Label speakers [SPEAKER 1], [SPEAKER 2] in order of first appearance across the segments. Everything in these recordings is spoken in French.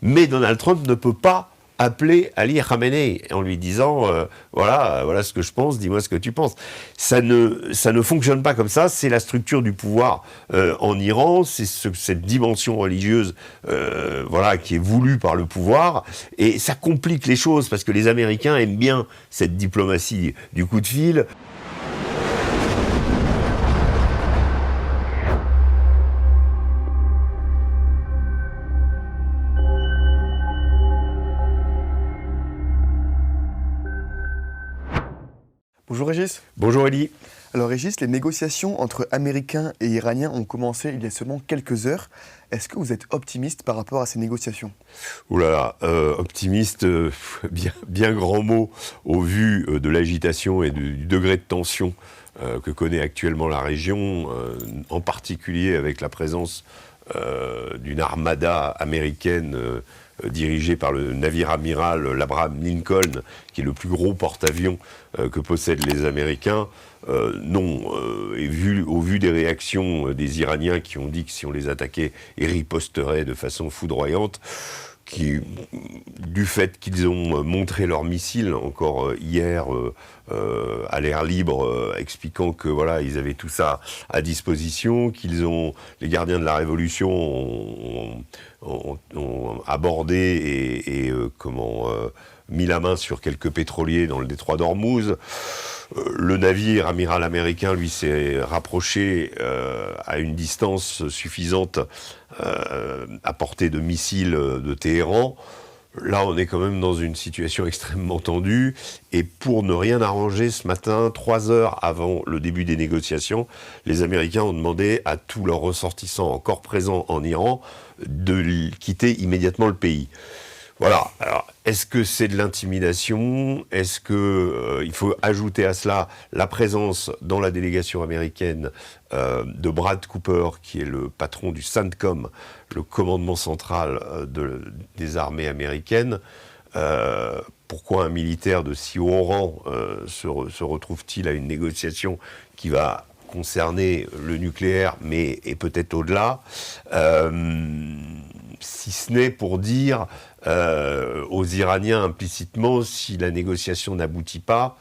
[SPEAKER 1] Mais Donald Trump ne peut pas appeler Ali Khamenei en lui disant voilà ce que je pense, dis-moi ce que tu penses. Ça ne fonctionne pas comme ça. C'est la structure du pouvoir en Iran. C'est cette dimension religieuse qui est voulue par le pouvoir, et ça complique les choses parce que les Américains aiment bien cette diplomatie du coup de fil.
[SPEAKER 2] Bonjour Régis.
[SPEAKER 1] Bonjour Elie.
[SPEAKER 2] Alors Régis, les négociations entre Américains et Iraniens ont commencé il y a seulement quelques heures. Est-ce que vous êtes optimiste par rapport à ces négociations ?
[SPEAKER 1] Ouh là là, optimiste, bien grand mot au vu de l'agitation et du degré de tension que connaît actuellement la région, en particulier avec la présence d'une armada américaine dirigé par le navire amiral l'Abraham Lincoln, qui est le plus gros porte-avions que possèdent les Américains. Et au vu des réactions des Iraniens qui ont dit que si on les attaquait, ils riposteraient de façon foudroyante, du fait qu'ils ont montré leurs missiles encore hier à l'air libre, expliquant que voilà, ils avaient tout ça à disposition, les gardiens de la Révolution ont abordé et mis la main sur quelques pétroliers dans le détroit d'Ormuz. Le navire amiral américain, lui, s'est rapproché à une distance suffisante à portée de missiles de Téhéran. Là, on est quand même dans une situation extrêmement tendue. Et pour ne rien arranger, ce matin, 3 heures avant le début des négociations, les Américains ont demandé à tous leurs ressortissants encore présents en Iran de quitter immédiatement le pays. Voilà. Alors, est-ce que c'est de l'intimidation ? Est-ce que il faut ajouter à cela la présence dans la délégation américaine de Brad Cooper, qui est le patron du CENTCOM, le commandement central des armées américaines ? Pourquoi un militaire de si haut rang se retrouve-t-il à une négociation qui va concerner le nucléaire, et peut-être au-delà, si ce n'est pour dire aux Iraniens implicitement, si la négociation n'aboutit pas,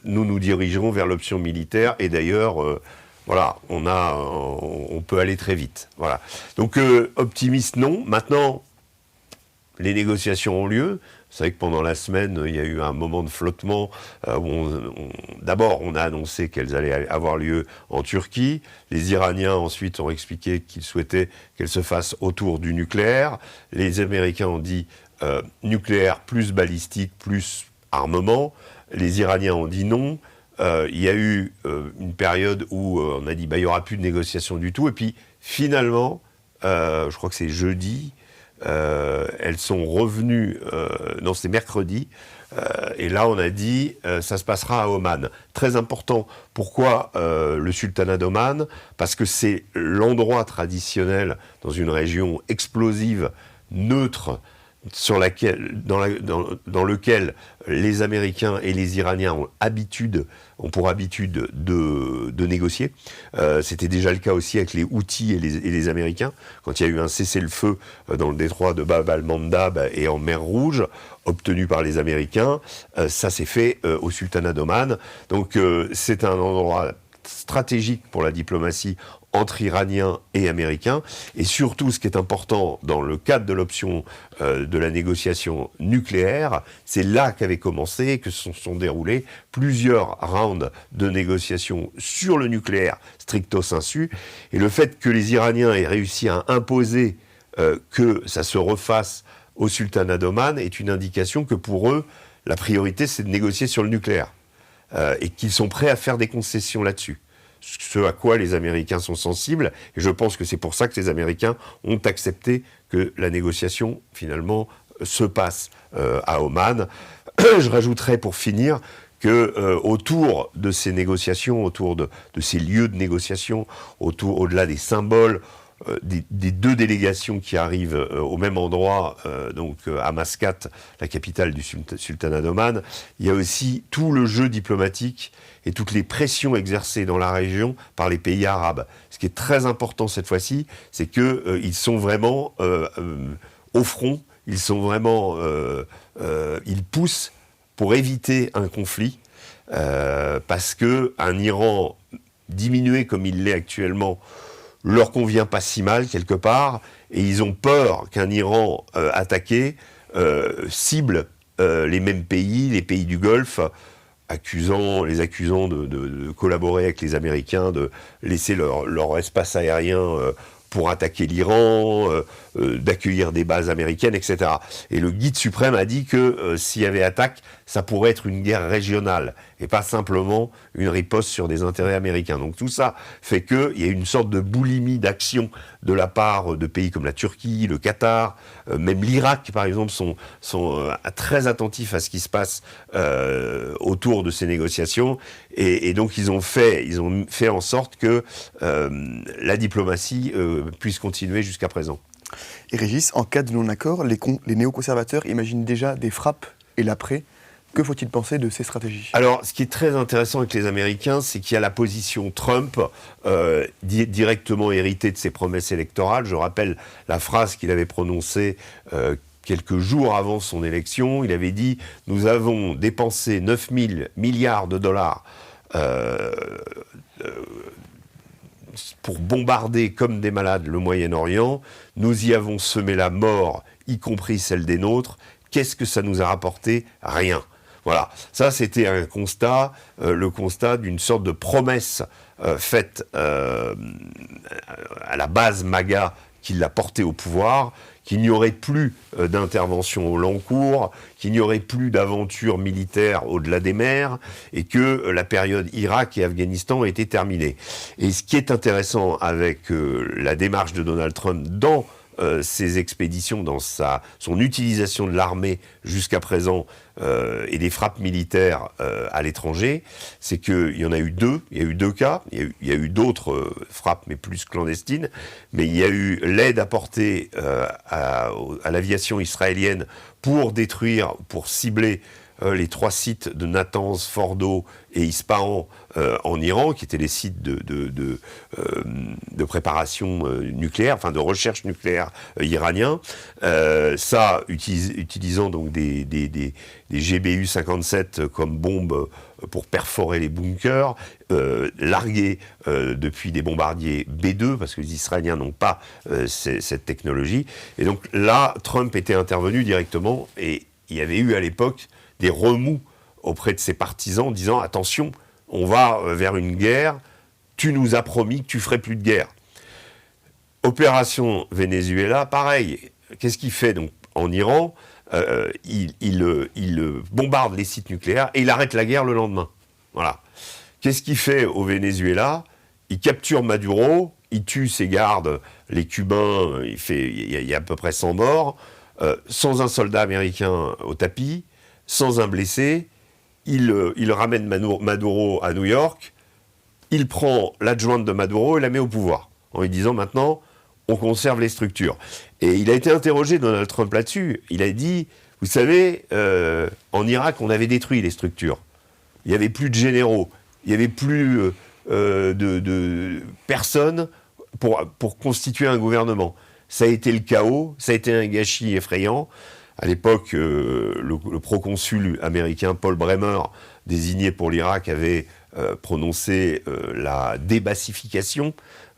[SPEAKER 1] nous nous dirigerons vers l'option militaire, et d'ailleurs, on peut aller très vite. Voilà. Donc, optimiste, non. Maintenant, les négociations ont lieu. Vous savez que pendant la semaine, il y a eu un moment de flottement où d'abord, on a annoncé qu'elles allaient avoir lieu en Turquie. Les Iraniens, ensuite, ont expliqué qu'ils souhaitaient qu'elles se fassent autour du nucléaire. Les Américains ont dit nucléaire plus balistique, plus armement. Les Iraniens ont dit non. Il y a eu une période où on a dit il n'y aura plus de négociations du tout. Et puis, finalement, je crois que c'est jeudi, elles sont revenues, non c'est mercredi, et là on a dit ça se passera à Oman. Très important, pourquoi le sultanat d'Oman ? Parce que c'est l'endroit traditionnel dans une région explosive, neutre, dans lequel les Américains et les Iraniens ont pour habitude de négocier. C'était déjà le cas aussi avec les Houthis et les Américains, quand il y a eu un cessez-le-feu dans le détroit de Bab al-Mandab et en mer Rouge, obtenu par les Américains. Ça s'est fait au sultanat d'Oman. Donc c'est un endroit stratégique pour la diplomatie entre Iraniens et Américains, et surtout ce qui est important dans le cadre de l'option de la négociation nucléaire, c'est là qu'avaient commencé, que se sont déroulés plusieurs rounds de négociations sur le nucléaire stricto sensu, et le fait que les Iraniens aient réussi à imposer que ça se refasse au sultanat d'Oman est une indication que pour eux, la priorité c'est de négocier sur le nucléaire, et qu'ils sont prêts à faire des concessions là-dessus. Ce à quoi les Américains sont sensibles, et je pense que c'est pour ça que les Américains ont accepté que la négociation, finalement, se passe à Oman. Je rajouterai pour finir que autour de ces négociations, autour de ces lieux de négociation, au-delà des symboles, des 2 délégations qui arrivent au même endroit, donc à Mascate, la capitale du sultanat d'Oman, il y a aussi tout le jeu diplomatique et toutes les pressions exercées dans la région par les pays arabes. Ce qui est très important cette fois-ci, c'est qu'ils sont vraiment au front, ils sont vraiment, ils poussent pour éviter un conflit, parce que un Iran diminué comme il l'est actuellement leur convient pas si mal quelque part, et ils ont peur qu'un Iran attaqué cible les mêmes pays, les pays du Golfe, les accusant de collaborer avec les Américains, de laisser leur espace aérien pour attaquer l'Iran, d'accueillir des bases américaines, etc. Et le guide suprême a dit que s'il y avait attaque, ça pourrait être une guerre régionale, et pas simplement une riposte sur des intérêts américains. Donc tout ça fait qu'il y a une sorte de boulimie d'action de la part de pays comme la Turquie, le Qatar, même l'Irak par exemple, sont très attentifs à ce qui se passe autour de ces négociations, et donc ils ont fait en sorte que la diplomatie puisse continuer jusqu'à présent.
[SPEAKER 2] Et Régis, en cas de non-accord, les néoconservateurs imaginent déjà des frappes et l'après. Que faut-il penser de ces stratégies ?
[SPEAKER 1] Alors, ce qui est très intéressant avec les Américains, c'est qu'il y a la position Trump, directement héritée de ses promesses électorales. Je rappelle la phrase qu'il avait prononcée quelques jours avant son élection. Il avait dit « Nous avons dépensé 9 000 milliards de dollars pour bombarder comme des malades le Moyen-Orient. Nous y avons semé la mort, y compris celle des nôtres. Qu'est-ce que ça nous a rapporté ? Rien. » Voilà, ça c'était un constat, le constat d'une sorte de promesse faite à la base MAGA qui l'a porté au pouvoir, qu'il n'y aurait plus d'intervention au long cours, qu'il n'y aurait plus d'aventure militaire au-delà des mers, et que la période Irak et Afghanistan était terminée. Et ce qui est intéressant avec la démarche de Donald Trump dans ses expéditions, dans son utilisation de l'armée jusqu'à présent et des frappes militaires à l'étranger, c'est qu'il y en a eu deux. Il y a eu deux cas. Il y a eu d'autres frappes, mais plus clandestines. Mais il y a eu l'aide apportée à l'aviation israélienne pour détruire, pour cibler les 3 sites de Natanz, Fordo et Ispahan en Iran, qui étaient les sites de préparation nucléaire, enfin de recherche nucléaire iranien. Ça, utilisant donc des GBU-57 comme bombes pour perforer les bunkers, largués depuis des bombardiers B-2, parce que les Israéliens n'ont pas cette technologie. Et donc là, Trump était intervenu directement, et il y avait eu à l'époque des remous auprès de ses partisans, disant « Attention, on va vers une guerre, tu nous as promis que tu ferais plus de guerre. » Opération Venezuela, pareil. Qu'est-ce qu'il fait donc en Iran ? Il bombarde les sites nucléaires et il arrête la guerre le lendemain. Voilà. Qu'est-ce qu'il fait au Venezuela ? Il capture Maduro, il tue ses gardes, les Cubains, il y a à peu près 100 morts, sans un soldat américain au tapis, sans un blessé. Il ramène Maduro à New York, il prend l'adjointe de Maduro et la met au pouvoir, en lui disant maintenant, on conserve les structures. Et il a été interrogé, Donald Trump, là-dessus. Il a dit, vous savez, en Irak, on avait détruit les structures. Il n'y avait plus de généraux, il n'y avait plus de personnes pour constituer un gouvernement. Ça a été le chaos, ça a été un gâchis effrayant. À l'époque, le proconsul américain Paul Bremer, désigné pour l'Irak, avait prononcé la débassification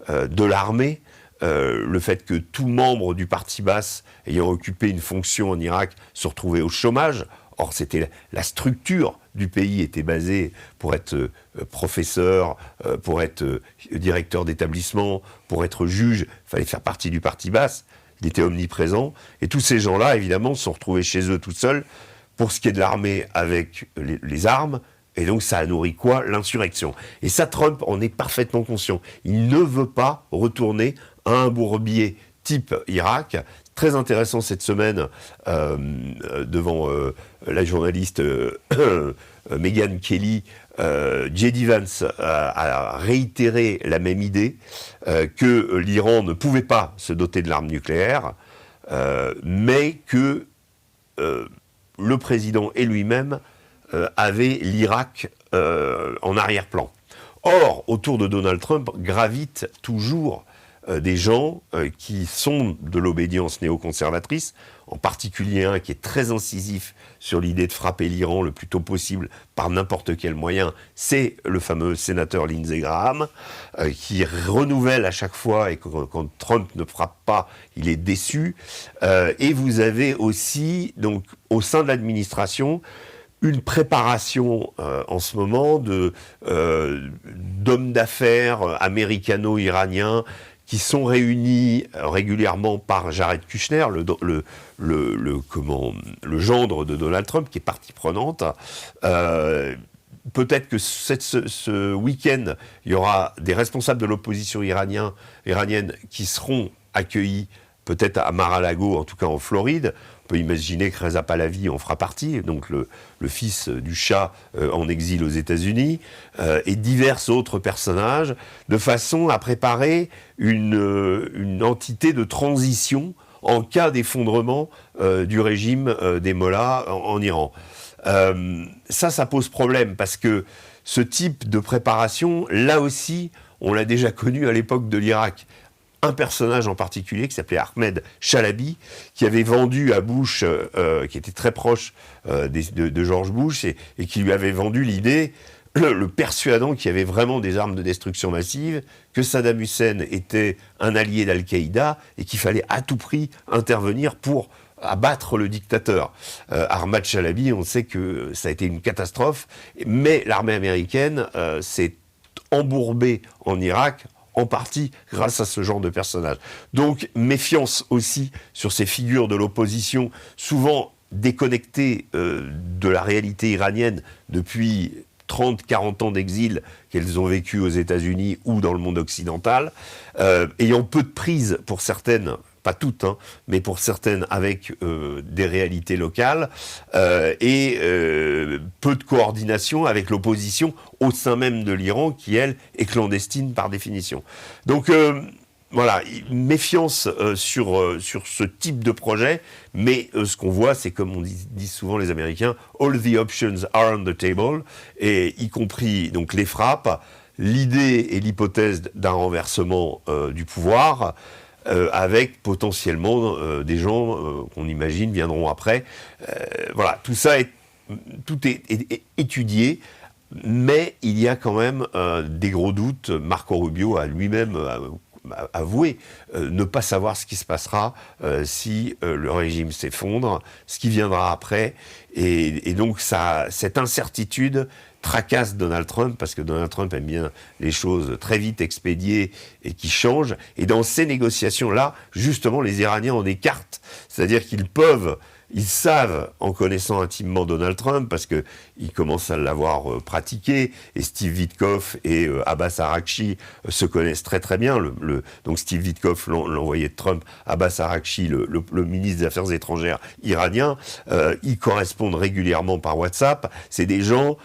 [SPEAKER 1] de l'armée, le fait que tout membre du parti basse ayant occupé une fonction en Irak se retrouvait au chômage. Or, c'était la structure du pays était basée pour être professeur, pour être directeur d'établissement, pour être juge. Il fallait faire partie du parti basse. Il était omniprésent. Et tous ces gens-là, évidemment, se sont retrouvés chez eux tout seuls pour ce qui est de l'armée avec les armes. Et donc, ça a nourri quoi ? L'insurrection. Et ça, Trump en est parfaitement conscient. Il ne veut pas retourner à un bourbier type Irak. Très intéressant cette semaine, devant la journaliste Megyn Kelly, J.D. Vance a réitéré la même idée, que l'Iran ne pouvait pas se doter de l'arme nucléaire, mais que le président et lui-même avaient l'Irak en arrière-plan. Or, autour de Donald Trump gravitent toujours des gens qui sont de l'obédience néoconservatrice, en particulier un qui est très incisif sur l'idée de frapper l'Iran le plus tôt possible par n'importe quel moyen, c'est le fameux sénateur Lindsey Graham, qui renouvelle à chaque fois, et quand Trump ne frappe pas, il est déçu. Et vous avez aussi, donc, au sein de l'administration, une préparation en ce moment d'hommes d'affaires américano-iraniens qui sont réunis régulièrement par Jared Kushner, le gendre de Donald Trump, qui est partie prenante. Peut-être que ce week-end, il y aura des responsables de l'opposition iranienne qui seront accueillis peut-être à Mar-a-Lago, en tout cas en Floride. On peut imaginer que Reza Pahlavi en fera partie, donc le fils du Shah en exil aux États-Unis, et divers autres personnages, de façon à préparer une entité de transition en cas d'effondrement du régime des mollahs en Iran. Ça pose problème, parce que ce type de préparation, là aussi, on l'a déjà connu à l'époque de l'Irak. Un personnage en particulier qui s'appelait Ahmed Chalabi, qui avait vendu à Bush, qui était très proche de George Bush, et qui lui avait vendu l'idée, le persuadant qu'il y avait vraiment des armes de destruction massive, que Saddam Hussein était un allié d'Al-Qaïda, et qu'il fallait à tout prix intervenir pour abattre le dictateur. Ahmad Chalabi, on sait que ça a été une catastrophe, mais l'armée américaine s'est embourbée en Irak, en partie grâce à ce genre de personnage. Donc, méfiance aussi sur ces figures de l'opposition, souvent déconnectées de la réalité iranienne depuis 30-40 ans d'exil qu'elles ont vécu aux États-Unis ou dans le monde occidental, ayant peu de prise pour certaines, pas toutes, mais pour certaines avec des réalités locales, et peu de coordination avec l'opposition au sein même de l'Iran, qui, elle, est clandestine par définition. Donc, voilà, méfiance sur ce type de projet, mais ce qu'on voit, c'est comme on dit souvent les Américains, « all the options are on the table », et y compris donc les frappes, l'idée et l'hypothèse d'un renversement du pouvoir, avec potentiellement des gens qu'on imagine viendront après. Voilà, tout est étudié, mais il y a quand même des gros doutes. Marco Rubio a lui-même avoué ne pas savoir ce qui se passera si le régime s'effondre, ce qui viendra après, et donc cette incertitude tracasse Donald Trump, parce que Donald Trump aime bien les choses très vite expédiées et qui changent. Et dans ces négociations-là, justement, les Iraniens ont des cartes. C'est-à-dire ils savent, en connaissant intimement Donald Trump, parce qu'ils commencent à l'avoir pratiqué, et Steve Witkoff et Abbas Araghchi se connaissent très très bien. Donc Steve Witkoff, l'envoyé de Trump, Abbas Araghchi, le ministre des Affaires étrangères iranien, ils correspondent régulièrement par WhatsApp. C'est des gens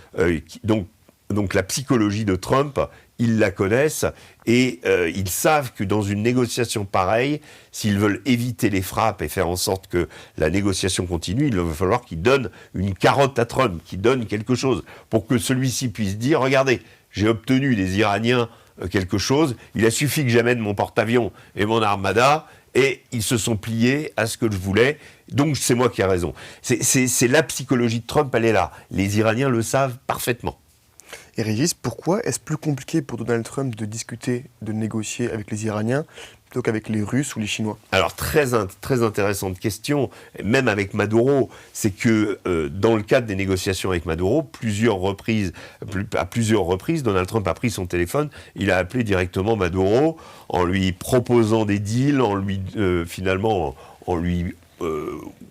[SPEAKER 1] donc la psychologie de Trump, ils la connaissent, et ils savent que dans une négociation pareille, s'ils veulent éviter les frappes et faire en sorte que la négociation continue, il va falloir qu'ils donnent une carotte à Trump, qu'ils donnent quelque chose, pour que celui-ci puisse dire « Regardez, j'ai obtenu des Iraniens quelque chose, il a suffi que j'amène mon porte-avions et mon armada, et ils se sont pliés à ce que je voulais, donc c'est moi qui ai raison. » C'est la psychologie de Trump, elle est là. Les Iraniens le savent parfaitement.
[SPEAKER 2] Et Régis, pourquoi est-ce plus compliqué pour Donald Trump de discuter, de négocier avec les Iraniens plutôt qu'avec les Russes ou les Chinois?
[SPEAKER 1] Alors, très intéressante question, même avec Maduro, c'est que dans le cadre des négociations avec Maduro, à plusieurs reprises, Donald Trump a pris son téléphone, il a appelé directement Maduro en lui proposant des deals, en lui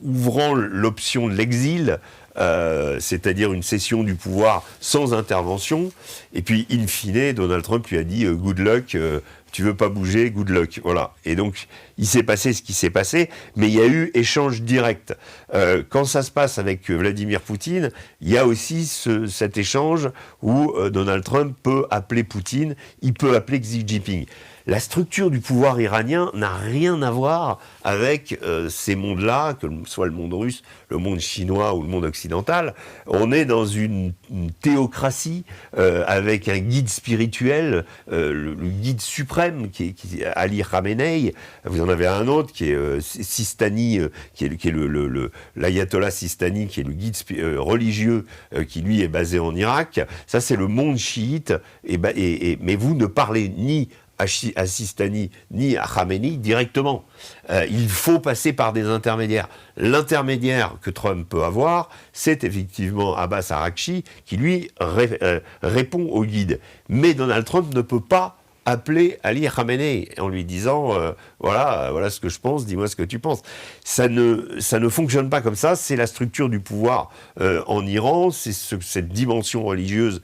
[SPEAKER 1] ouvrant l'option de l'exil, c'est-à-dire une cession du pouvoir sans intervention. Et puis, in fine, Donald Trump lui a dit « good luck, tu veux pas bouger, good luck ». Voilà. Et donc, il s'est passé ce qui s'est passé, mais il y a eu échange direct. Quand ça se passe avec Vladimir Poutine, il y a aussi cet échange où Donald Trump peut appeler Poutine, il peut appeler Xi Jinping. la structure du pouvoir iranien n'a rien à voir avec ces mondes-là, que ce soit le monde russe, le monde chinois ou le monde occidental. On est dans une théocratie avec un guide spirituel, le guide suprême qui est Ali Khamenei. Vous en avez un autre qui est Sistani, qui est l'ayatollah Sistani, qui est le guide religieux qui lui est basé en Irak. Ça, c'est le monde chiite. Mais vous ne parlez ni à Sistani ni à Khamenei directement. Il faut passer par des intermédiaires. L'intermédiaire que Trump peut avoir, c'est effectivement Abbas Araghchi qui lui répond au guide. Mais Donald Trump ne peut pas appeler Ali Khamenei en lui disant voilà ce que je pense, dis-moi ce que tu penses. Ça ne fonctionne pas comme ça. C'est la structure du pouvoir en Iran. C'est cette dimension religieuse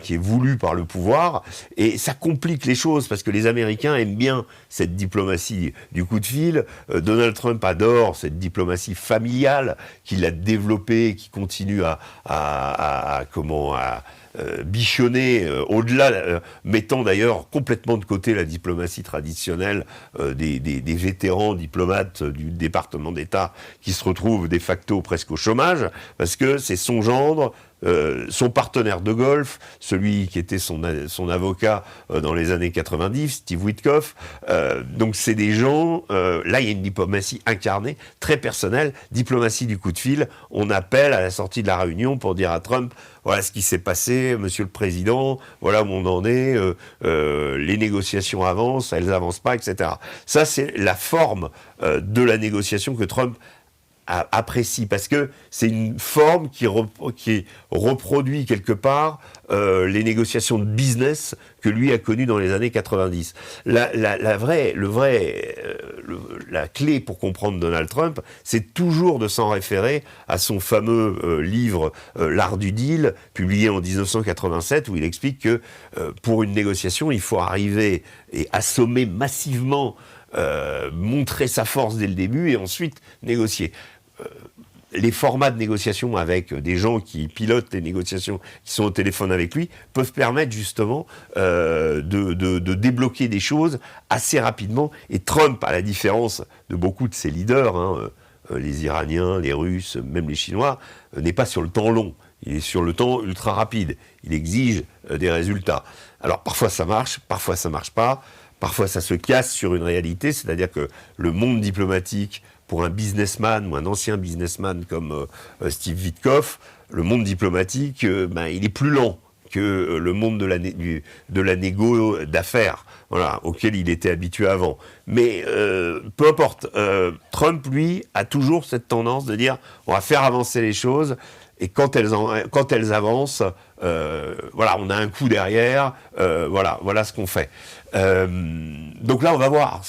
[SPEAKER 1] qui est voulue par le pouvoir, et ça complique les choses parce que les Américains aiment bien cette diplomatie du coup de fil. Donald Trump adore cette diplomatie familiale qu'il a développée, qui continue à bichonner au-delà, mettant d'ailleurs complètement de côté la diplomatie traditionnelle des vétérans diplomates du département d'État qui se retrouvent de facto presque au chômage, parce que c'est son gendre, son partenaire de golf, celui qui était son avocat dans les années 90, Steve Witkoff. Donc c'est des gens, là il y a une diplomatie incarnée, très personnelle, diplomatie du coup de fil. On appelle à la sortie de la réunion pour dire à Trump, voilà ce qui s'est passé, monsieur le président, voilà où on en est, les négociations avancent, elles avancent pas, etc. Ça c'est la forme de la négociation que Trump apprécie, parce que c'est une forme qui reproduit quelque part les négociations de business que lui a connues dans les années 90. La clé pour comprendre Donald Trump, c'est toujours de s'en référer à son fameux livre L'art du deal, publié en 1987, où il explique que pour une négociation, il faut arriver et assommer massivement, montrer sa force dès le début et ensuite négocier. Les formats de négociation avec des gens qui pilotent les négociations, qui sont au téléphone avec lui, peuvent permettre justement de débloquer des choses assez rapidement. Et Trump, à la différence de beaucoup de ses leaders, les Iraniens, les Russes, même les Chinois, n'est pas sur le temps long. Il est sur le temps ultra rapide. Il exige des résultats. Alors parfois ça marche, parfois ça marche pas. Parfois ça se casse sur une réalité, c'est-à-dire que le monde diplomatique, pour un businessman ou un ancien businessman comme Steve Witkoff, le monde diplomatique, il est plus lent que le monde de la négo d'affaires, auquel il était habitué avant. Mais peu importe, Trump, lui, a toujours cette tendance de dire on va faire avancer les choses, et quand elles avancent, on a un coup derrière, voilà ce qu'on fait. Donc là, on va voir,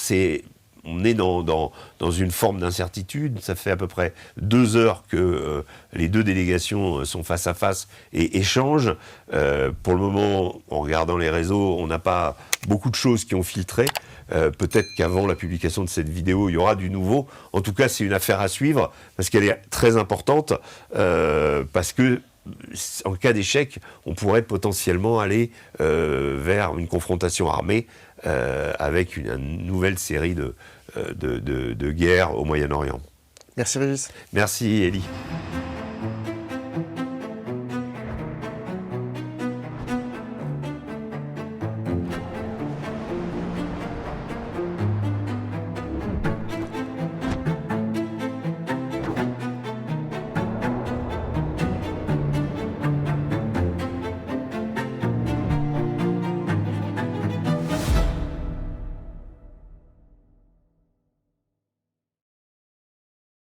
[SPEAKER 1] on est dans une forme d'incertitude. Ça fait à peu près 2 heures que les deux délégations sont face à face et échangent. Pour le moment, en regardant les réseaux, on n'a pas beaucoup de choses qui ont filtré. Peut-être qu'avant la publication de cette vidéo, il y aura du nouveau. En tout cas, c'est une affaire à suivre parce qu'elle est très importante, parce que en cas d'échec, on pourrait potentiellement aller vers une confrontation armée avec une nouvelle série de guerres au Moyen-Orient.
[SPEAKER 2] Merci Régis.
[SPEAKER 1] Merci Elie.